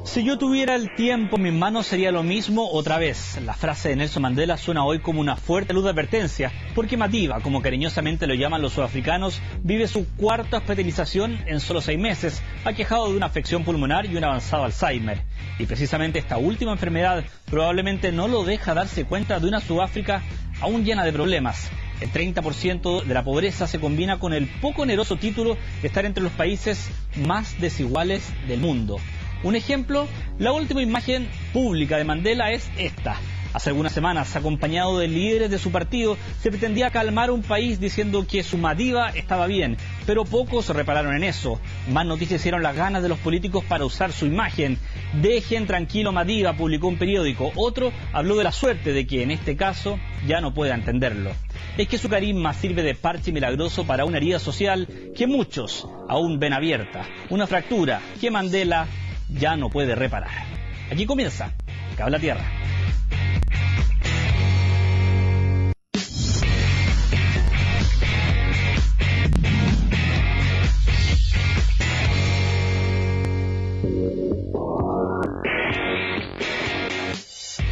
Si yo tuviera el tiempo en mis manos sería lo mismo otra vez. La frase de Nelson Mandela suena hoy como una fuerte luz de advertencia, porque Madiba, como cariñosamente lo llaman los sudafricanos, vive su cuarta hospitalización en solo 6 meses, aquejado de una afección pulmonar y un avanzado Alzheimer. Y precisamente esta última enfermedad probablemente no lo deja darse cuenta de una Sudáfrica aún llena de problemas. El 30% de la pobreza se combina con el poco oneroso título de estar entre los países más desiguales del mundo. Un ejemplo, la última imagen pública de Mandela es esta. Hace algunas semanas, acompañado de líderes de su partido, se pretendía calmar un país diciendo que su Madiba estaba bien, pero pocos repararon en eso. Más noticias hicieron las ganas de los políticos para usar su imagen. Dejen tranquilo Madiba, publicó un periódico. Otro habló de la suerte de que, en este caso, ya no pueda entenderlo. Es que su carisma sirve de parche milagroso para una herida social que muchos aún ven abierta. Una fractura que Mandela ya no puede reparar. Aquí comienza Cable a Tierra.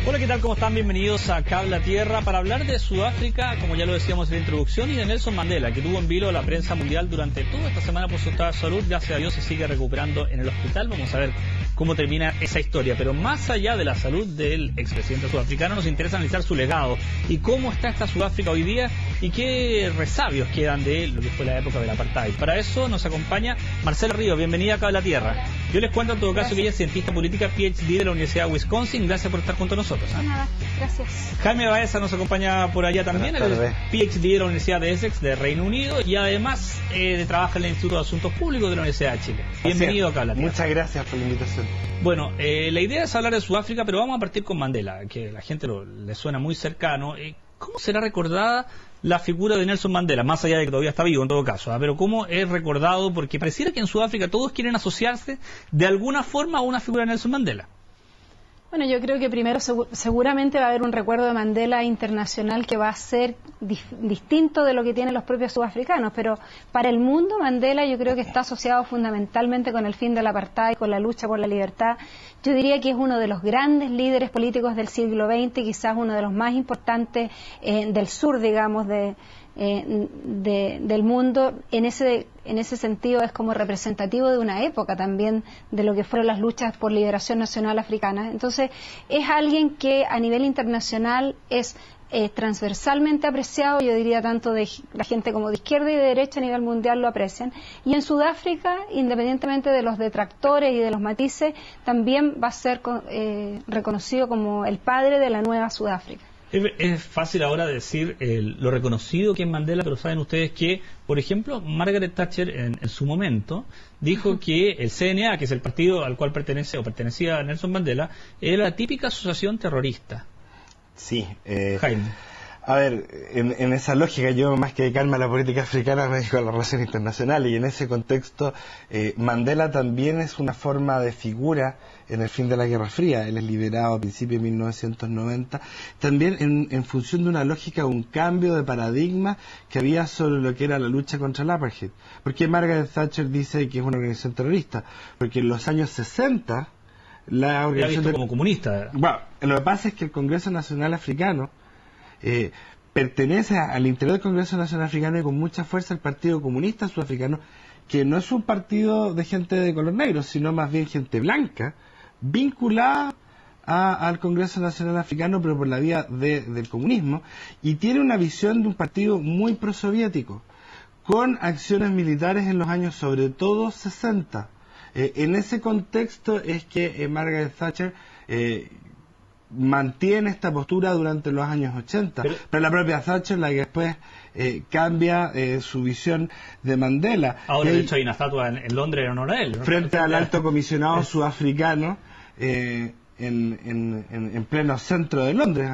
Hola, ¿qué tal? ¿Cómo están? Bienvenidos a Cable a Tierra para hablar de Sudáfrica, como ya lo decíamos en la introducción, y de Nelson Mandela, que tuvo en vilo a la prensa mundial durante toda esta semana por su estado de salud. Gracias a Dios se sigue recuperando en el hospital. Vamos a ver cómo termina esa historia. Pero más allá de la salud del expresidente sudafricano, nos interesa analizar su legado y cómo está esta Sudáfrica hoy día y qué resabios quedan de lo que fue la época del apartheid. Para eso nos acompaña Marcela Ríos. Bienvenida a Cable a Tierra. Yo les cuento en todo caso que ella es cientista política, PhD de la Universidad de Wisconsin. Gracias por estar junto a nosotros. Nada, gracias. Jaime Baeza nos acompaña por allá también, el PhD de la Universidad de Essex de Reino Unido, y además trabaja en el Instituto de Asuntos Públicos de la Universidad de Chile. Bienvenido acá a la Tierra. Muchas gracias por la invitación. Bueno, la idea es hablar de Sudáfrica, pero vamos a partir con Mandela, que a la gente le suena muy cercano. ¿Cómo será recordada la figura de Nelson Mandela, más allá de que todavía está vivo en todo caso? Pero ¿cómo es recordado? Porque pareciera que en Sudáfrica todos quieren asociarse de alguna forma a una figura de Nelson Mandela. Bueno, yo creo que primero seguramente va a haber un recuerdo de Mandela internacional que va a ser distinto de lo que tienen los propios sudafricanos, pero para el mundo Mandela yo creo que está asociado fundamentalmente con el fin del apartheid, con la lucha por la libertad. Yo diría que es uno de los grandes líderes políticos del siglo XX, quizás uno de los más importantes del sur, digamos, del mundo. En ese sentido es como representativo de una época también de lo que fueron las luchas por liberación nacional africana. Entonces es alguien que a nivel internacional es transversalmente apreciado, yo diría tanto de la gente como de izquierda y de derecha a nivel mundial lo aprecian, y en Sudáfrica, independientemente de los detractores y de los matices, también va a ser reconocido como el padre de la nueva Sudáfrica. Es fácil ahora decir lo reconocido que es Mandela, pero saben ustedes que, por ejemplo, Margaret Thatcher en su momento dijo que el CNA, que es el partido al cual pertenecía Nelson Mandela, era la típica asociación terrorista. Sí. Jaime. A ver, en esa lógica, yo más que dedicarme a la política africana me dedico a las relaciones internacionales, y en ese contexto Mandela también es una forma de figura en el fin de la Guerra Fría. Él es liberado a principios de 1990, también en función de una lógica, un cambio de paradigma que había sobre lo que era la lucha contra el apartheid. ¿Por qué Margaret Thatcher dice que es una organización terrorista? Porque en los años 60 la organización... Era visto como comunista. Bueno, lo que pasa es que el Congreso Nacional Africano pertenece al interior del Congreso Nacional Africano y con mucha fuerza al Partido Comunista Sudafricano, que no es un partido de gente de color negro, sino más bien gente blanca, vinculada al Congreso Nacional Africano, pero por la vía del comunismo, y tiene una visión de un partido muy prosoviético, con acciones militares en los años sobre todo 60. En ese contexto es que Margaret Thatcher mantiene esta postura durante los años 80, pero la propia Thatcher la que después cambia su visión de Mandela. Ahora, de hecho, hay una estatua en Londres en honor a él, ¿no? Frente al alto comisionado sudafricano en pleno centro de Londres,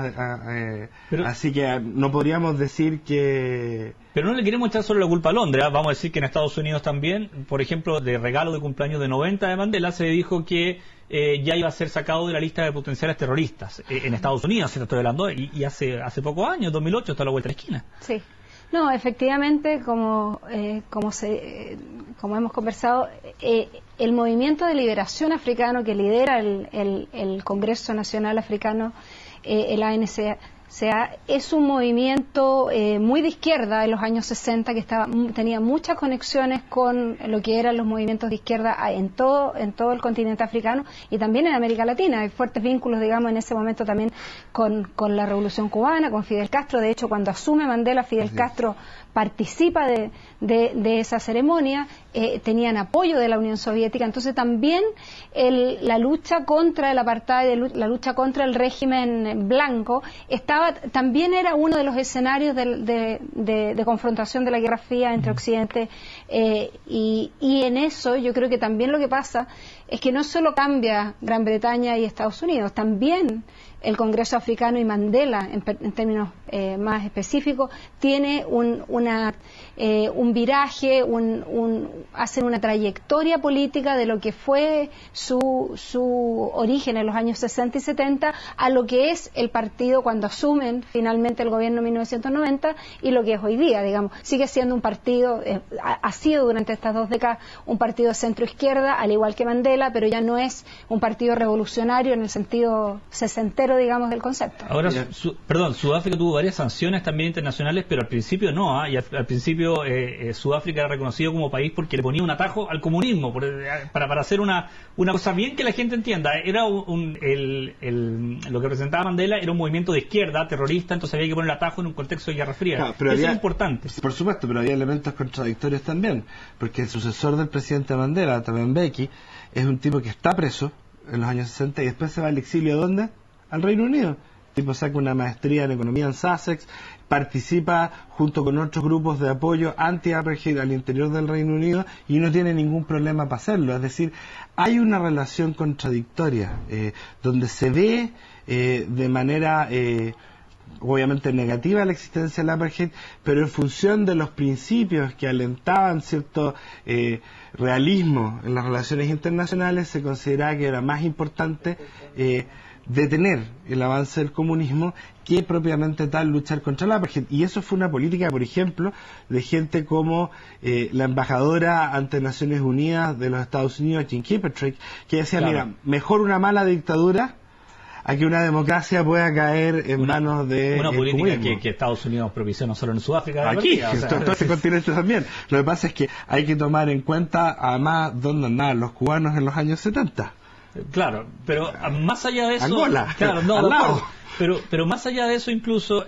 así que no podríamos decir que... Pero no le queremos echar solo la culpa a Londres, vamos a decir que en Estados Unidos también, por ejemplo, de regalo de cumpleaños de 90 de Mandela, se dijo que ya iba a ser sacado de la lista de potenciales terroristas en Estados Unidos, se estoy hablando, y hace pocos años, 2008, está a la vuelta de la esquina. Sí. No, efectivamente, como hemos conversado, el movimiento de liberación africano que lidera el Congreso Nacional Africano, el ANC, es un movimiento muy de izquierda en los años 60 que tenía muchas conexiones con lo que eran los movimientos de izquierda en todo el continente africano y también en América Latina. Hay fuertes vínculos, digamos, en ese momento también con la Revolución Cubana, con Fidel Castro. De hecho, cuando asume Mandela, Fidel Castro participa de esa ceremonia, tenían apoyo de la Unión Soviética. Entonces también la lucha contra el apartheid, la lucha contra el régimen blanco, también era uno de los escenarios de confrontación de la Guerra Fría entre Occidente y en eso yo creo que también lo que pasa es que no solo cambia Gran Bretaña y Estados Unidos, también el Congreso Africano y Mandela, en términos más específicos, tiene un viraje, hacen una trayectoria política de lo que fue su origen en los años 60 y 70 a lo que es el partido cuando asumen finalmente el gobierno en 1990 y lo que es hoy día, digamos. Sigue siendo un partido, ha sido durante estas 2 décadas un partido de centro-izquierda, al igual que Mandela, pero ya no es un partido revolucionario en el sentido sesentero, digamos, del concepto. Ahora, Sudáfrica tuvo varias sanciones también internacionales, pero al principio no, y al principio Sudáfrica era reconocido como país porque le ponía un atajo al comunismo, para hacer una cosa bien que la gente entienda. Era lo que presentaba Mandela era un movimiento de izquierda, terrorista, entonces había que poner el atajo en un contexto de Guerra Fría. Claro, eso es importante. Por supuesto, pero había elementos contradictorios también, porque el sucesor del presidente Mandela, Thabo Mbeki, es un tipo que está preso en los años 60 y después se va al exilio. ¿A dónde? Al Reino Unido. El tipo saca una maestría en economía en Sussex, participa junto con otros grupos de apoyo anti-apartheid al interior del Reino Unido y no tiene ningún problema para hacerlo. Es decir, hay una relación contradictoria donde se ve de manera obviamente negativa la existencia del apartheid, pero en función de los principios que alentaban cierto realismo en las relaciones internacionales, se consideraba que era más importante detener el avance del comunismo que propiamente tal luchar contra la apartheid. Y eso fue una política, por ejemplo, de gente como la embajadora ante Naciones Unidas de los Estados Unidos, Jean Kirkpatrick, que decía, mira, mejor una mala dictadura a que una democracia pueda caer en manos de una política que Estados Unidos propició no solo en Sudáfrica, aquí, todo este continente también. Lo que pasa es que hay que tomar en cuenta además dónde andaban los cubanos en los años 70. Claro, pero más allá de eso, Angola, claro, al lado. Pero más allá de eso, incluso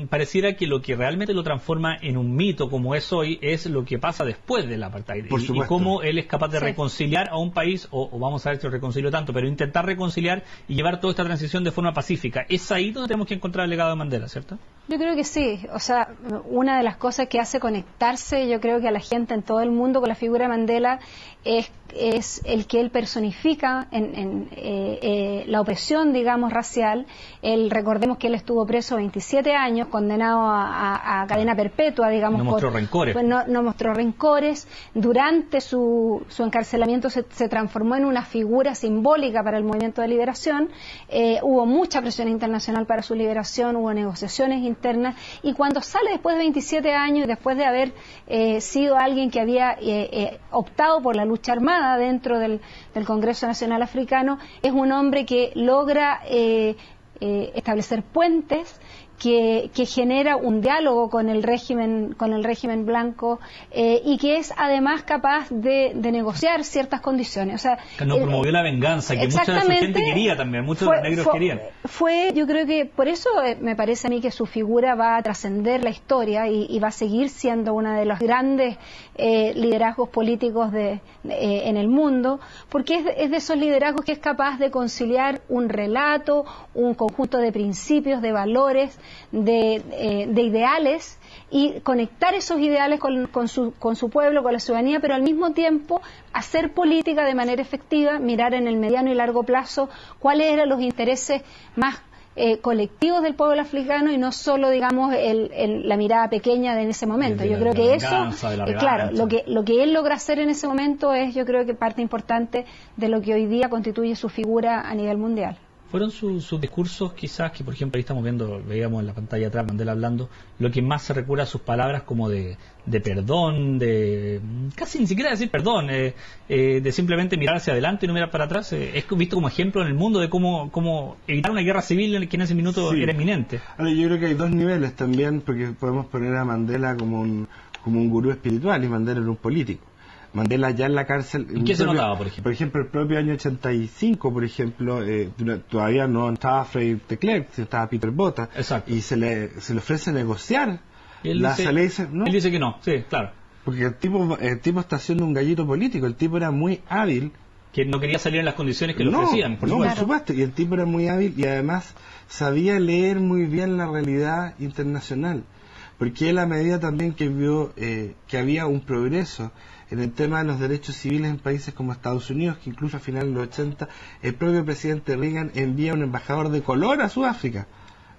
pareciera que lo que realmente lo transforma en un mito como es hoy es lo que pasa después del apartheid y cómo él es capaz de reconciliar a un país, o vamos a ver si lo reconcilio tanto, pero intentar reconciliar y llevar toda esta transición de forma pacífica. Es ahí donde tenemos que encontrar el legado de Mandela, ¿cierto? Yo creo que sí. O sea, una de las cosas que hace conectarse, yo creo que a la gente en todo el mundo con la figura de Mandela es el que él personifica en la opresión, digamos, racial. Recordemos que él estuvo preso 27 años, condenado a cadena perpetua, digamos. No mostró rencores. No mostró rencores. Durante su encarcelamiento se transformó en una figura simbólica para el movimiento de liberación. Hubo mucha presión internacional para su liberación, hubo negociaciones internas, y cuando sale después de 27 años, después de haber sido alguien que había optado por la lucha armada dentro del Congreso Nacional Africano, es un hombre que logra establecer puentes, que genera un diálogo con el régimen blanco y que es además capaz de negociar ciertas condiciones. O sea, que no promovió la venganza, que mucha de su gente quería también, muchos de los negros querían. Yo creo que por eso me parece a mí que su figura va a trascender la historia y va a seguir siendo uno de los grandes liderazgos políticos en el mundo, porque es de esos liderazgos que es capaz de conciliar un relato, un conjunto de principios, de valores, de ideales, y conectar esos ideales con su pueblo, con la ciudadanía, pero al mismo tiempo hacer política de manera efectiva, mirar en el mediano y largo plazo cuáles eran los intereses más colectivos del pueblo africano y no solo, digamos, la mirada pequeña de en ese momento. Yo creo que eso, claro, lo que él logra hacer en ese momento es, yo creo que parte importante de lo que hoy día constituye su figura a nivel mundial. ¿Fueron sus discursos quizás, que por ejemplo ahí veíamos en la pantalla atrás Mandela hablando, lo que más se recurre a sus palabras como de perdón, casi ni siquiera decir perdón, de simplemente mirar hacia adelante y no mirar para atrás? Es visto como ejemplo en el mundo de cómo evitar una guerra civil que en ese minuto era inminente. Ahora, yo creo que hay dos niveles también, porque podemos poner a Mandela como un gurú espiritual, y Mandela era un político. Mandela ya en la cárcel... ¿Y qué se notaba, por ejemplo? Por ejemplo, el propio año 85, por ejemplo, todavía no estaba Frederick de Klerk, estaba Peter Botha. Exacto. Y se le ofrece negociar. Y él dice, ¿no? Él dice que no, sí, claro. Porque el tipo está haciendo un gallito político, el tipo era muy hábil. Que no quería salir en las condiciones que le ofrecían, por supuesto. Por supuesto, y el tipo era muy hábil y además sabía leer muy bien la realidad internacional. Porque él, a medida también que vio que había un progreso en el tema de los derechos civiles en países como Estados Unidos, que incluso a finales de los 80 el propio presidente Reagan envía un embajador de color a Sudáfrica,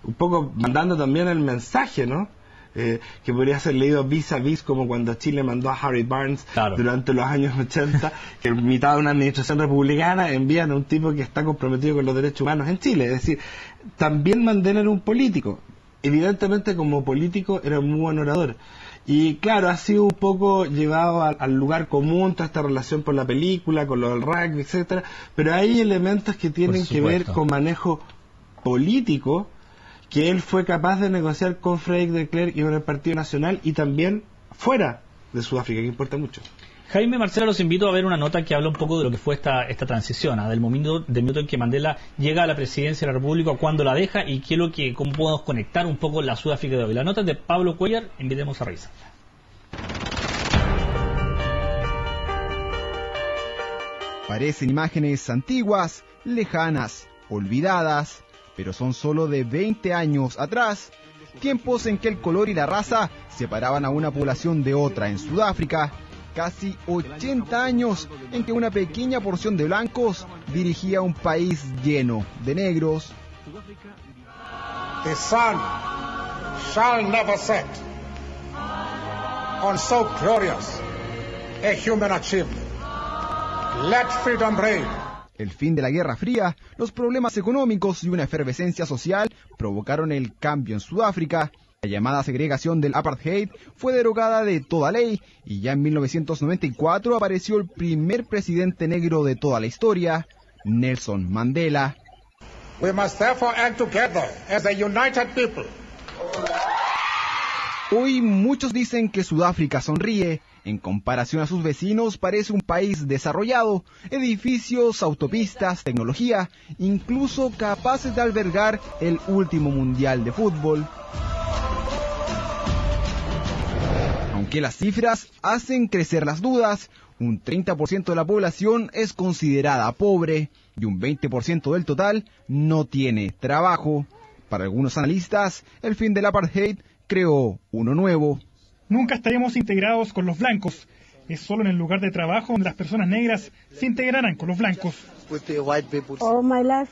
un poco mandando también el mensaje, ¿no? Que podría ser leído vis a vis, como cuando Chile mandó a Harry Barnes, claro, durante los años 80, que en mitad de una administración republicana envían a un tipo que está comprometido con los derechos humanos en Chile. Es decir, también Mandela era un político. Evidentemente, como político era muy buen orador. Y claro, ha sido un poco llevado al lugar común toda esta relación por la película, con lo del rugby, etcétera, pero hay elementos que tienen que ver con manejo político, que él fue capaz de negociar con Frederick de Klerk y con el Partido Nacional, y también fuera de Sudáfrica, que importa mucho. Jaime, Marcela, los invito a ver una nota que habla un poco de lo que fue esta transición, del minuto en que Mandela llega a la presidencia de la República, cuando la deja, y cómo podemos conectar un poco la Sudáfrica de hoy. La nota es de Pablo Cuellar, invitemos a revisarla. Parecen imágenes antiguas, lejanas, olvidadas, pero son solo de 20 años atrás, tiempos en que el color y la raza separaban a una población de otra en Sudáfrica. Casi 80 años en que una pequeña porción de blancos dirigía un país lleno de negros. The sun shall never set on so glorious a human achievement. Let freedom reign. El fin de la Guerra Fría, los problemas económicos y una efervescencia social provocaron el cambio en Sudáfrica. La llamada segregación del apartheid fue derogada de toda ley y ya en 1994 apareció el primer presidente negro de toda la historia, Nelson Mandela. We must therefore act together as a united people. Hoy muchos dicen que Sudáfrica sonríe. En comparación a sus vecinos parece un país desarrollado, edificios, autopistas, tecnología, incluso capaces de albergar el último mundial de fútbol. Aunque las cifras hacen crecer las dudas, un 30% de la población es considerada pobre y un 20% del total no tiene trabajo. Para algunos analistas, el fin del apartheid creó uno nuevo. Nunca estaremos integrados con los blancos. Es solo en el lugar de trabajo donde las personas negras se integrarán con los blancos.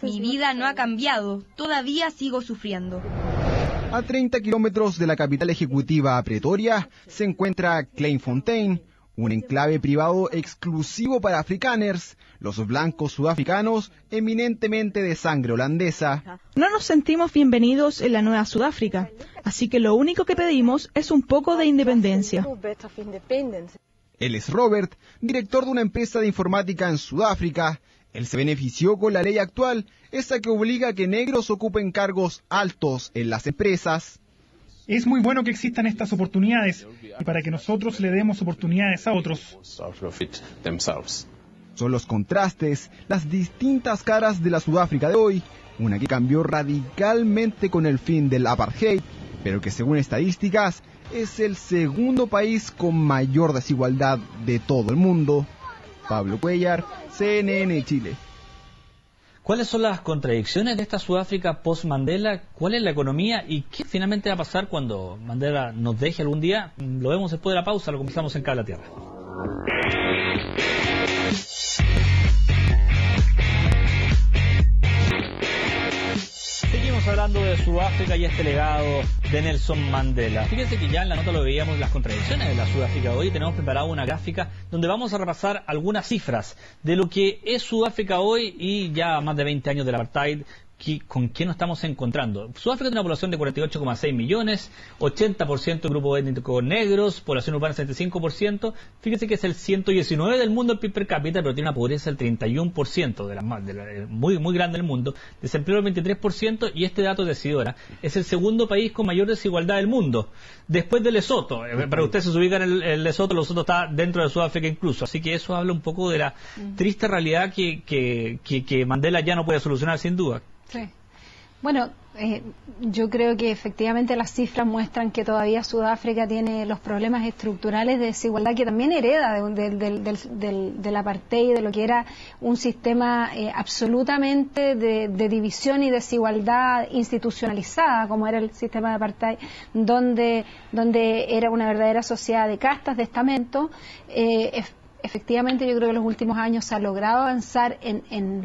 Mi vida no ha cambiado. Todavía sigo sufriendo. A 30 kilómetros de la capital ejecutiva, Pretoria, se encuentra Kleinfontein, un enclave privado exclusivo para afrikaners, los blancos sudafricanos eminentemente de sangre holandesa. No nos sentimos bienvenidos en la nueva Sudáfrica, así que lo único que pedimos es un poco de independencia. Él es Robert, director de una empresa de informática en Sudáfrica. Él se benefició con la ley actual, esa que obliga a que negros ocupen cargos altos en las empresas. Es muy bueno que existan estas oportunidades y para que nosotros le demos oportunidades a otros. Son los contrastes, las distintas caras de la Sudáfrica de hoy, una que cambió radicalmente con el fin del apartheid, pero que según estadísticas es el segundo país con mayor desigualdad de todo el mundo. Pablo Cuellar, CNN Chile. ¿Cuáles son las contradicciones de esta Sudáfrica post-Mandela? ¿Cuál es la economía? ¿Y qué finalmente va a pasar cuando Mandela nos deje algún día? Lo vemos después de la pausa, lo conversamos en Cable a Tierra. Seguimos hablando de Sudáfrica y este legado de Nelson Mandela. Fíjense que ya en la nota lo veíamos, las contradicciones de la Sudáfrica de hoy. Tenemos preparado una gráfica donde vamos a repasar algunas cifras de lo que es Sudáfrica hoy y ya más de 20 años del apartheid, con qué nos estamos encontrando. Sudáfrica tiene una población de 48,6 millones, 80% grupo étnico negros, población urbana 75%. Fíjese que es el 119 del mundo el PIB per cápita, pero tiene una pobreza del 31%, muy grande del mundo, desempleo del 23%, y este dato es decidora. Es el segundo país con mayor desigualdad del mundo, después de Lesoto. Para ustedes se ubican en el Lesoto está dentro de Sudáfrica incluso, así que eso habla un poco de la triste realidad que Mandela ya no puede solucionar sin duda. Sí. Bueno, yo creo que efectivamente las cifras muestran que todavía Sudáfrica tiene los problemas estructurales de desigualdad que también hereda del apartheid, de lo que era un sistema absolutamente de división y desigualdad institucionalizada, como era el sistema de apartheid, donde era una verdadera sociedad de castas, de estamentos. Efectivamente, yo creo que en los últimos años se ha logrado avanzar en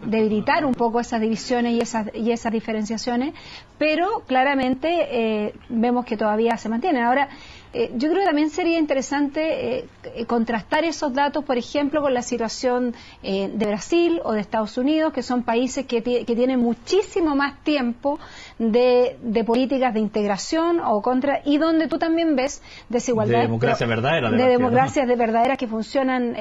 debilitar un poco esas divisiones y esas diferenciaciones, pero claramente vemos que todavía se mantienen. Ahora, yo creo que también sería interesante contrastar esos datos, por ejemplo, con la situación de Brasil o de Estados Unidos, que son países que tienen muchísimo más tiempo de políticas de integración y donde tú también ves desigualdad de democracia verdadera, de democracias verdaderas que funcionan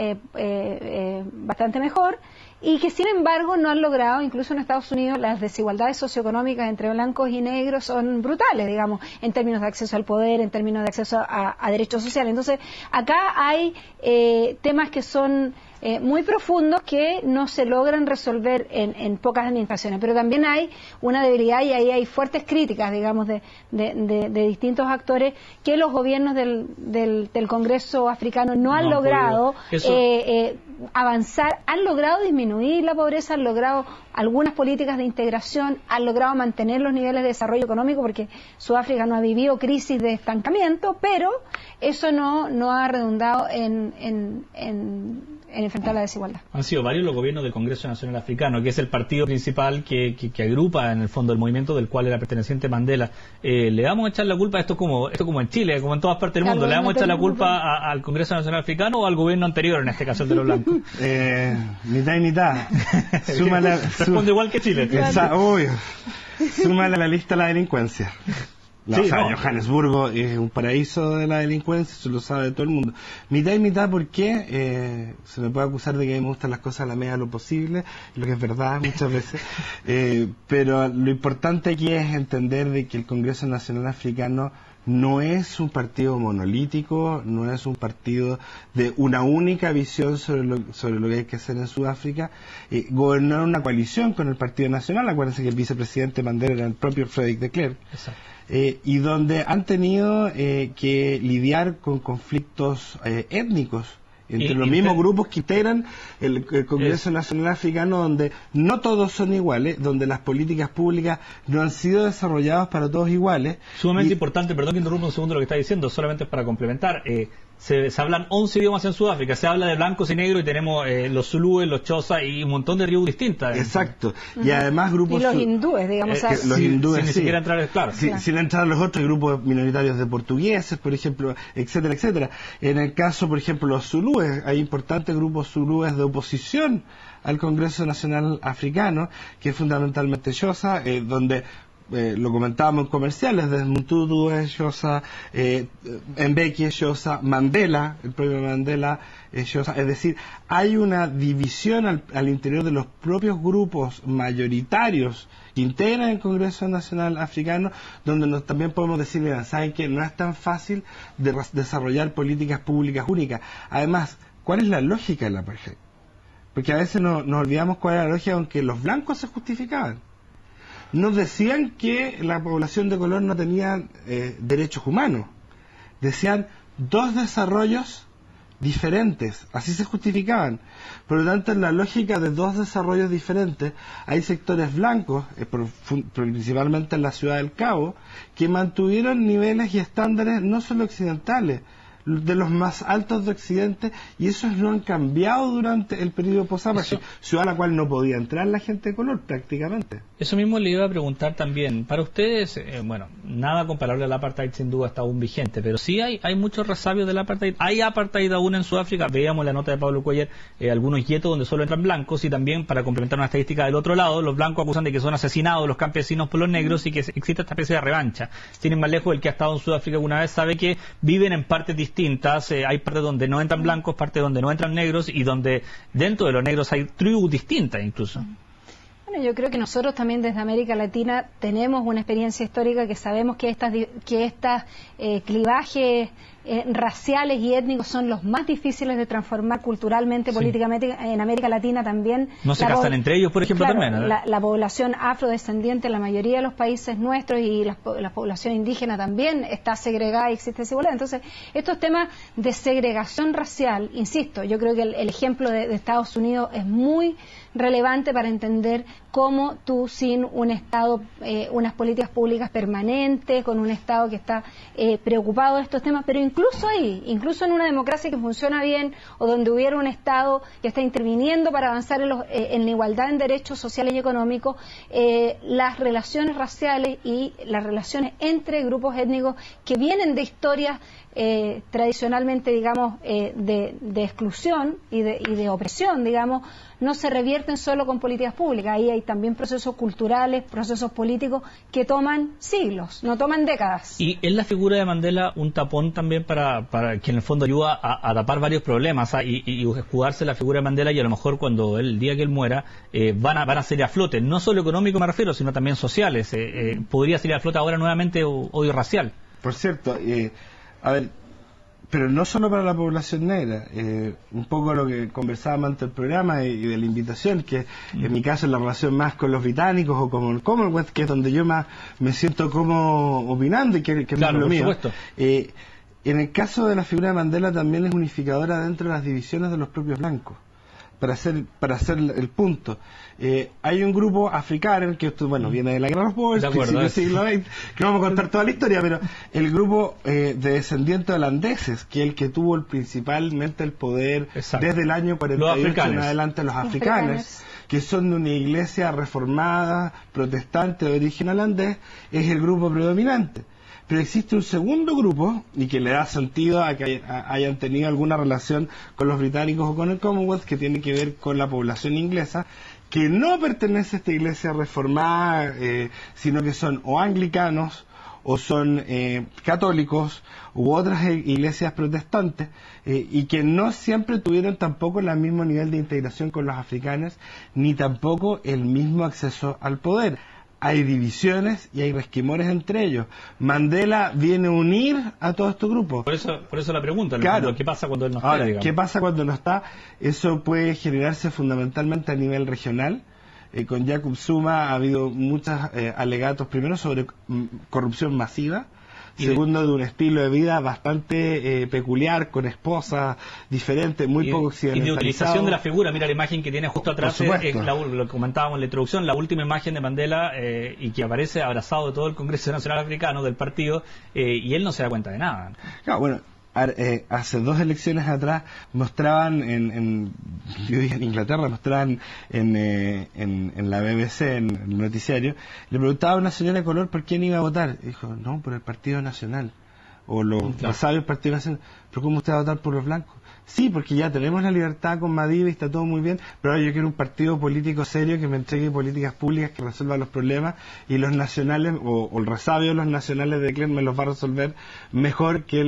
bastante mejor, y que sin embargo no han logrado. Incluso en Estados Unidos las desigualdades socioeconómicas entre blancos y negros son brutales, digamos, en términos de acceso al poder, en términos de acceso a derechos sociales. Entonces, acá hay temas que son muy profundos que no se logran resolver en pocas administraciones, pero también hay una debilidad, y ahí hay fuertes críticas, digamos, de distintos actores, que los gobiernos del Congreso africano no han logrado avanzar, han logrado disminuir la pobreza, han logrado algunas políticas de integración, han logrado mantener los niveles de desarrollo económico, porque Sudáfrica no ha vivido crisis de estancamiento, pero eso no ha redundado en enfrentar la desigualdad. Han sido varios los gobiernos del Congreso Nacional Africano, que es el partido principal que agrupa en el fondo el movimiento del cual era perteneciente Mandela. Le vamos a echar la culpa, esto como en Chile, como en todas partes del mundo, le vamos a echar la culpa al Congreso Nacional Africano o al gobierno anterior, en este caso el de los blancos. Mitad y mitad. Responde igual que Chile. Obvio. Súmale a la lista la delincuencia. Johannesburgo es un paraíso de la delincuencia, eso lo sabe todo el mundo. Mitad y mitad, porque se me puede acusar de que me gustan las cosas a la medida de lo posible, lo que es verdad muchas veces, pero lo importante aquí es entender de que el Congreso Nacional Africano no es un partido monolítico, no es un partido de una única visión sobre lo que hay que hacer en Sudáfrica. Gobernaron una coalición con el Partido Nacional, acuérdense que el vicepresidente Mandela era el propio Frederick de Klerk. Exacto. Y donde han tenido que lidiar con conflictos étnicos entre los mismos grupos que integran el Congreso Nacional Africano, donde no todos son iguales, donde las políticas públicas no han sido desarrolladas para todos iguales. Sumamente importante, perdón que interrumpa un segundo lo que está diciendo, solamente para complementar. Se hablan 11 idiomas en Sudáfrica, se habla de blancos y negros, y tenemos los zulúes, los xhosa y un montón de tribus distintas. Exacto. Y además grupos... Y los hindúes, digamos. Los hindúes, sin ni siquiera entrar, claro. Sin entrar a los otros grupos minoritarios de portugueses, por ejemplo, etcétera, etcétera. En el caso, por ejemplo, los zulúes, hay importantes grupos zulúes de oposición al Congreso Nacional Africano, que es fundamentalmente xhosa, donde... lo comentábamos en comerciales, Desmond Tutu es xhosa, Mbeki es xhosa, Mandela, el propio Mandela es xhosa. Es decir, hay una división al interior de los propios grupos mayoritarios que integran el Congreso Nacional Africano, donde también podemos decir, saben que no es tan fácil de desarrollar políticas públicas únicas. Además, ¿cuál es la lógica del apartheid? Porque a veces nos olvidamos cuál era la lógica, aunque los blancos se justificaban. Nos decían que la población de color no tenía derechos humanos. Decían dos desarrollos diferentes, así se justificaban. Por lo tanto, en la lógica de dos desarrollos diferentes, hay sectores blancos, principalmente en la ciudad del Cabo, que mantuvieron niveles y estándares no solo occidentales, de los más altos de Occidente, y esos no han cambiado durante el periodo post-apartheid, ciudad a la cual no podía entrar la gente de color prácticamente. Eso mismo le iba a preguntar también. Para ustedes, bueno, nada comparable al apartheid sin duda está aún vigente, pero sí hay muchos resabios del apartheid. Hay apartheid aún en Sudáfrica. Veíamos la nota de Pablo Cuellar, algunos guetos donde solo entran blancos, y también, para complementar una estadística del otro lado, los blancos acusan de que son asesinados los campesinos por los negros y que existe esta especie de revancha. Sin ir más lejos, el que ha estado en Sudáfrica alguna vez sabe que viven en partes distintas. Hay partes donde no entran blancos, partes donde no entran negros, y donde dentro de los negros hay tribus distintas incluso. Bueno, yo creo que nosotros también desde América Latina tenemos una experiencia histórica que sabemos que estas clivajes raciales y étnicos son los más difíciles de transformar culturalmente, políticamente. En América Latina también. No se casan entre ellos, por ejemplo, claro, también. La población afrodescendiente en la mayoría de los países nuestros, y la población indígena también está segregada y existe desigualdad. Entonces, estos temas de segregación racial, insisto, yo creo que el ejemplo de Estados Unidos es muy relevante para entender cómo tú, sin un Estado, unas políticas públicas permanentes, con un Estado que está preocupado de estos temas, pero incluso en una democracia que funciona bien, o donde hubiera un Estado que está interviniendo para avanzar en la igualdad en derechos sociales y económicos, las relaciones raciales y las relaciones entre grupos étnicos que vienen de historias tradicionalmente, digamos, de exclusión y de opresión, digamos, no se revierten solo con políticas públicas. Ahí hay también procesos culturales, procesos políticos que toman siglos, no toman décadas. Y es la figura de Mandela un tapón también para que en el fondo ayuda a tapar varios problemas, y escudarse la figura de Mandela, y a lo mejor cuando el día que él muera van a salir a flote, no solo económico me refiero, sino también sociales. Podría salir a flote ahora nuevamente odio racial. Por cierto, a ver, pero no solo para la población negra, un poco lo que conversábamos antes del programa y de la invitación, que en mi caso es la relación más con los británicos o con el Commonwealth, que es donde yo más me siento como opinando y que claro, es lo mío. Supuesto. En el caso de la figura de Mandela también es unificadora dentro de las divisiones de los propios blancos. Para hacer el punto, hay un grupo africano que viene de la guerra de los pobres, principio del siglo XX, que no vamos a contar toda la historia, pero el grupo de descendientes holandeses, que es el que tuvo principalmente el poder desde el año 48 en adelante, los africanos, que son de una iglesia reformada, protestante de origen holandés, es el grupo predominante. Pero existe un segundo grupo, y que le da sentido a que hayan tenido alguna relación con los británicos o con el Commonwealth, que tiene que ver con la población inglesa, que no pertenece a esta iglesia reformada, sino que son o anglicanos, o son católicos, u otras iglesias protestantes, y que no siempre tuvieron tampoco el mismo nivel de integración con los africanos, ni tampoco el mismo acceso al poder. Hay divisiones y hay resquemores entre ellos. Mandela viene a unir a todos estos grupos. Por eso la pregunta, claro. ¿Qué pasa cuando él no está? Ahora, ¿qué pasa cuando no está? Eso puede generarse fundamentalmente a nivel regional. Con Jacob Zuma ha habido muchos alegatos, primero sobre corrupción masiva, segundo de un estilo de vida bastante peculiar, con esposas diferentes, muy poco occidentalizado. Y de utilización de la figura. Mira la imagen que tiene justo atrás, lo que comentábamos en la introducción, la última imagen de Mandela, y que aparece abrazado de todo el Congreso Nacional Africano del partido, y él no se da cuenta de nada. Claro, bueno, hace 2 elecciones atrás mostraban en Inglaterra, mostraban en la BBC, en el noticiario, le preguntaba a una señora de color por quién iba a votar. Y dijo, no, por el Partido Nacional, o los sabios Partido Nacional. ¿Pero cómo usted va a votar por los blancos? Sí, porque ya tenemos la libertad con Madiba y está todo muy bien, pero ahora yo quiero un partido político serio que me entregue políticas públicas que resuelvan los problemas, y los nacionales, o el resabio de los nacionales de Klerk me los va a resolver mejor que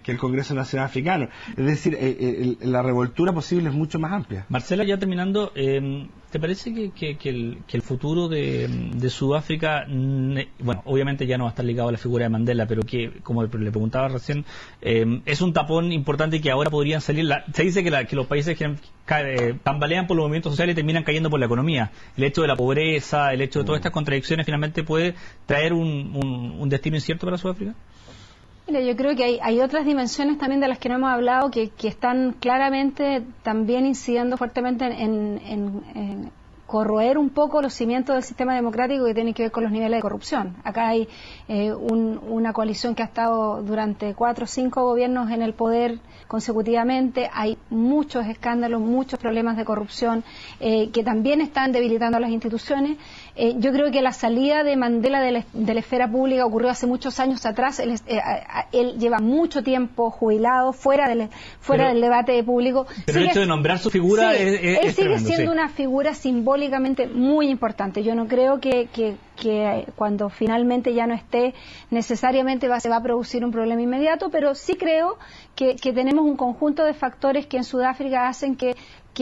el Congreso Nacional Africano. Es decir, la revoltura posible es mucho más amplia. Marcela, ya terminando, ¿te parece que el futuro de Sudáfrica, bueno, obviamente ya no va a estar ligado a la figura de Mandela, pero que, como le preguntaba recién, es un tapón importante y que ahora podrían salir? Se dice que los países tambalean por los movimientos sociales y terminan cayendo por la economía. El hecho de la pobreza, el hecho de todas estas contradicciones, finalmente puede traer un destino incierto para Sudáfrica. Mira, yo creo que hay otras dimensiones también de las que no hemos hablado que están claramente también incidiendo fuertemente corroer un poco los cimientos del sistema democrático que tienen que ver con los niveles de corrupción. Acá hay una coalición que ha estado durante 4 o 5 gobiernos en el poder consecutivamente. Hay muchos escándalos, muchos problemas de corrupción que también están debilitando a las instituciones. Yo creo que la salida de Mandela de la esfera pública ocurrió hace muchos años atrás. Él lleva mucho tiempo jubilado, fuera del debate público. Pero el hecho de nombrar su figura él sigue siendo una figura simbólicamente muy importante. Yo no creo que cuando finalmente ya no esté necesariamente se va a producir un problema inmediato, pero sí creo que tenemos un conjunto de factores que en Sudáfrica hacen que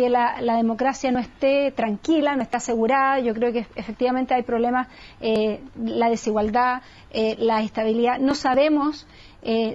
la democracia no esté tranquila, no esté asegurada. Yo creo que efectivamente hay problemas, la desigualdad, la estabilidad. No sabemos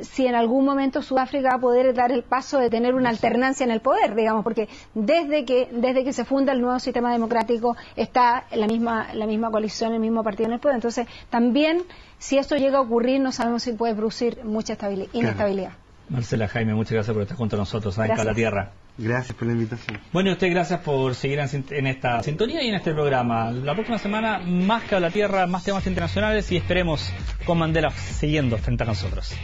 si en algún momento Sudáfrica va a poder dar el paso de tener una alternancia en el poder, digamos, porque desde que se funda el nuevo sistema democrático está la misma coalición, el mismo partido en el poder. Entonces, también, si esto llega a ocurrir, no sabemos si puede producir mucha inestabilidad. Marcela, Jaime, muchas gracias por estar junto a nosotros en Cabla Tierra. Gracias por la invitación. Bueno, y usted gracias por seguir en esta sintonía y en este programa. La próxima semana, más Cabla Tierra, más temas internacionales y esperemos con Mandela siguiendo frente a nosotros.